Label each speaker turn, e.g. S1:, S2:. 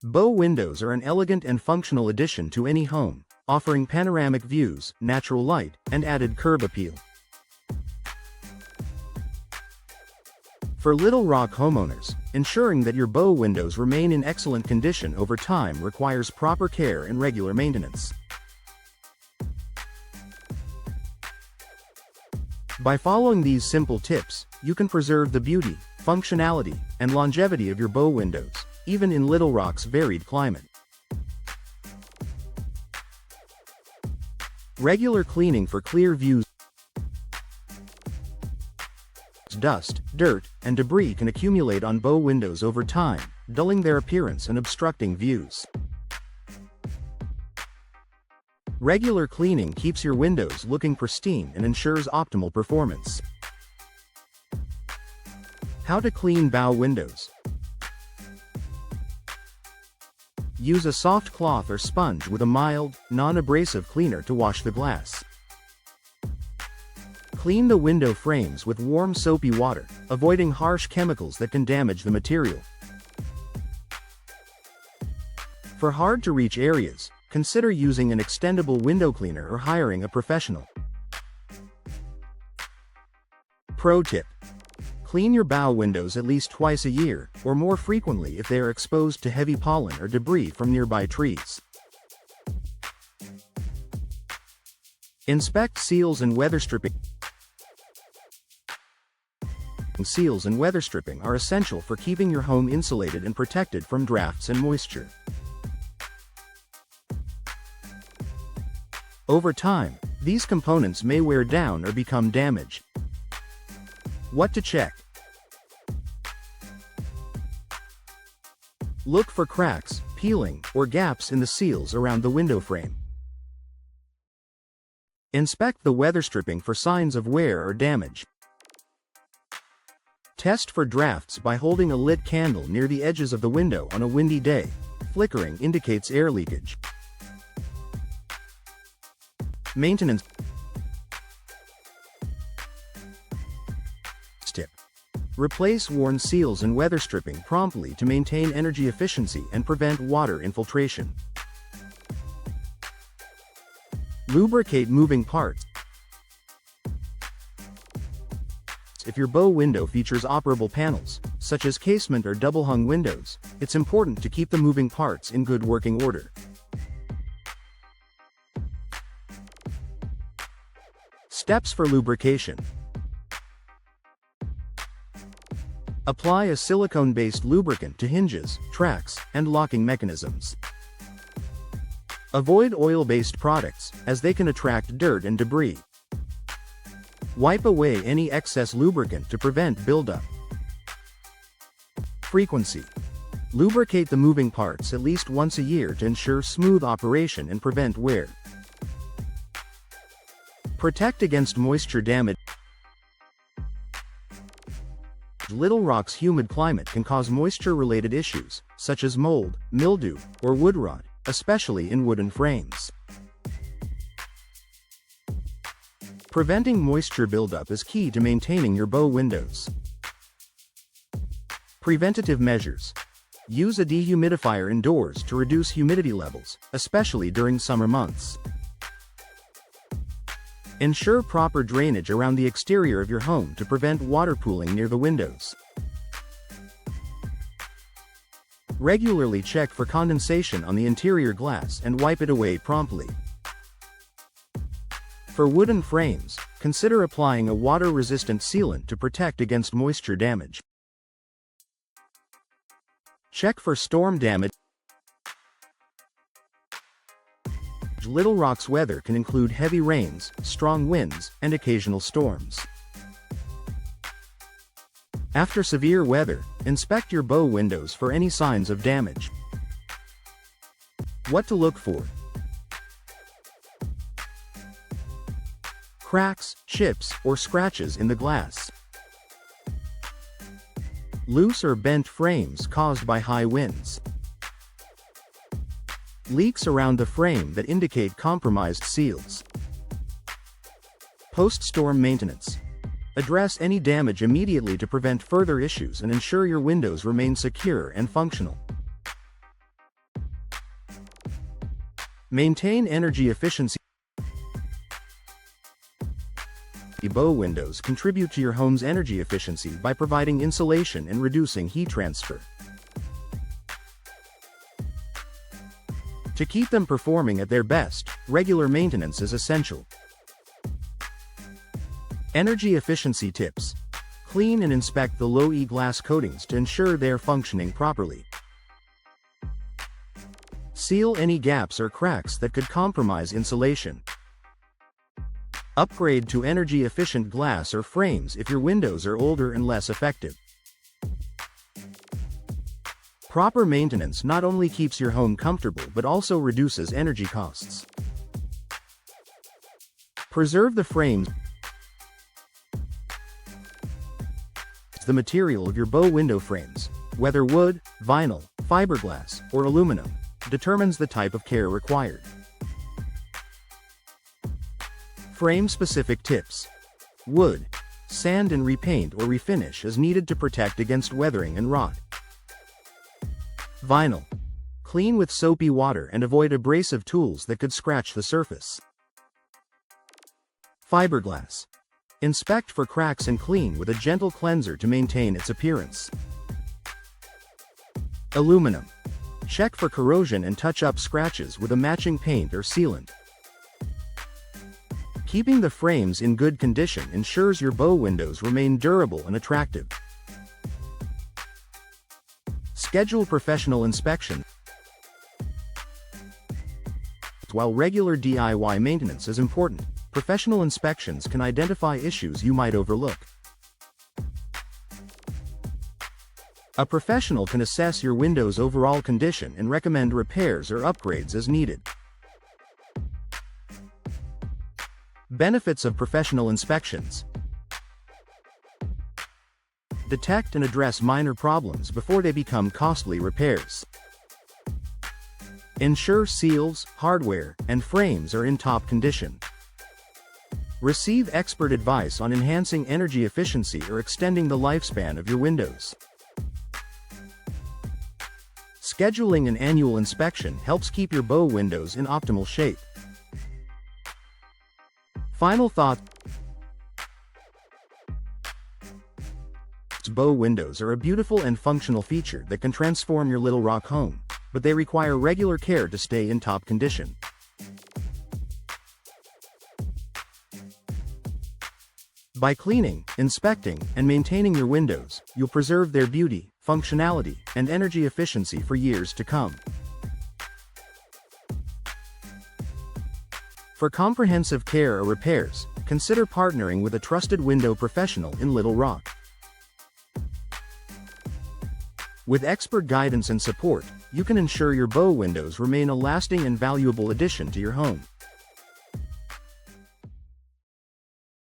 S1: Bow windows are an elegant and functional addition to any home, offering panoramic views, natural light, and added curb appeal. For Little Rock homeowners, ensuring that your bow windows remain in excellent condition over time requires proper care and regular maintenance. By following these simple tips, you can preserve the beauty, functionality, and longevity of your bow windows, even in Little Rock's varied climate. Regular cleaning for clear views. Dust, dirt, and debris can accumulate on bow windows over time, dulling their appearance and obstructing views. Regular cleaning keeps your windows looking pristine and ensures optimal performance. How to clean bow windows. Use a soft cloth or sponge with a mild, non-abrasive cleaner to wash the glass. Clean the window frames with warm soapy water, avoiding harsh chemicals that can damage the material. For hard-to-reach areas, consider using an extendable window cleaner or hiring a professional. Pro tip: clean your bow windows at least twice a year, or more frequently if they are exposed to heavy pollen or debris from nearby trees. Inspect seals and weather stripping. Seals and weather stripping are essential for keeping your home insulated and protected from drafts and moisture. Over time, these components may wear down or become damaged. What to check? Look for cracks, peeling, or gaps in the seals around the window frame. Inspect the weather stripping for signs of wear or damage. Test for drafts by holding a lit candle near the edges of the window on a windy day. Flickering indicates air leakage. Maintenance tip: replace worn seals and weather stripping promptly to maintain energy efficiency and prevent water infiltration. Lubricate moving parts. If your bow window features operable panels, such as casement or double-hung windows, it's important to keep the moving parts in good working order. Steps for lubrication. Apply a silicone-based lubricant to hinges, tracks, and locking mechanisms. Avoid oil-based products, as they can attract dirt and debris. Wipe away any excess lubricant to prevent buildup. Frequency. Lubricate the moving parts at least once a year to ensure smooth operation and prevent wear. Protect against moisture damage. Little Rock's humid climate can cause moisture-related issues, such as mold, mildew, or wood rot, especially in wooden frames. Preventing moisture buildup is key to maintaining your bow windows. Preventative measures. Use a dehumidifier indoors to reduce humidity levels, especially during summer months. Ensure proper drainage around the exterior of your home to prevent water pooling near the windows. Regularly check for condensation on the interior glass and wipe it away promptly. For wooden frames, consider applying a water-resistant sealant to protect against moisture damage. Check for storm damage. Little Rock's weather can include heavy rains, strong winds, and occasional storms. After severe weather, inspect your bow windows for any signs of damage. What to look for? Cracks, chips, or scratches in the glass. Loose or bent frames caused by high winds. Leaks around the frame that indicate compromised seals. Post-storm maintenance. Address any damage immediately to prevent further issues and ensure your windows remain secure and functional. Maintain energy efficiency. Bow windows contribute to your home's energy efficiency by providing insulation and reducing heat transfer. To keep them performing at their best, regular maintenance is essential. Energy efficiency tips. Clean and inspect the low-E glass coatings to ensure they are functioning properly. Seal any gaps or cracks that could compromise insulation. Upgrade to energy-efficient glass or frames if your windows are older and less effective. Proper maintenance not only keeps your home comfortable but also reduces energy costs. Preserve the frames. The material of your bow window frames, whether wood, vinyl, fiberglass, or aluminum, determines the type of care required. Frame-specific tips. Wood. Sand and repaint or refinish is needed to protect against weathering and rot. Vinyl. Clean with soapy water and avoid abrasive tools that could scratch the surface. Fiberglass. Inspect for cracks and clean with a gentle cleanser to maintain its appearance. Aluminum. Check for corrosion and touch up scratches with a matching paint or sealant. Keeping the frames in good condition ensures your bow windows remain durable and attractive. Schedule professional inspection. While regular DIY maintenance is important, professional inspections can identify issues you might overlook. A professional can assess your window's overall condition and recommend repairs or upgrades as needed. Benefits of professional inspections. Detect and address minor problems before they become costly repairs. Ensure seals, hardware, and frames are in top condition. Receive expert advice on enhancing energy efficiency or extending the lifespan of your windows. Scheduling an annual inspection helps keep your bow windows in optimal shape. Final thought. Bow windows are a beautiful and functional feature that can transform your Little Rock home, but they require regular care to stay in top condition. By cleaning, inspecting, and maintaining your windows, you'll preserve their beauty, functionality, and energy efficiency for years to come. For comprehensive care or repairs, consider partnering with a trusted window professional in Little Rock. With expert guidance and support, you can ensure your bow windows remain a lasting and valuable addition to your home.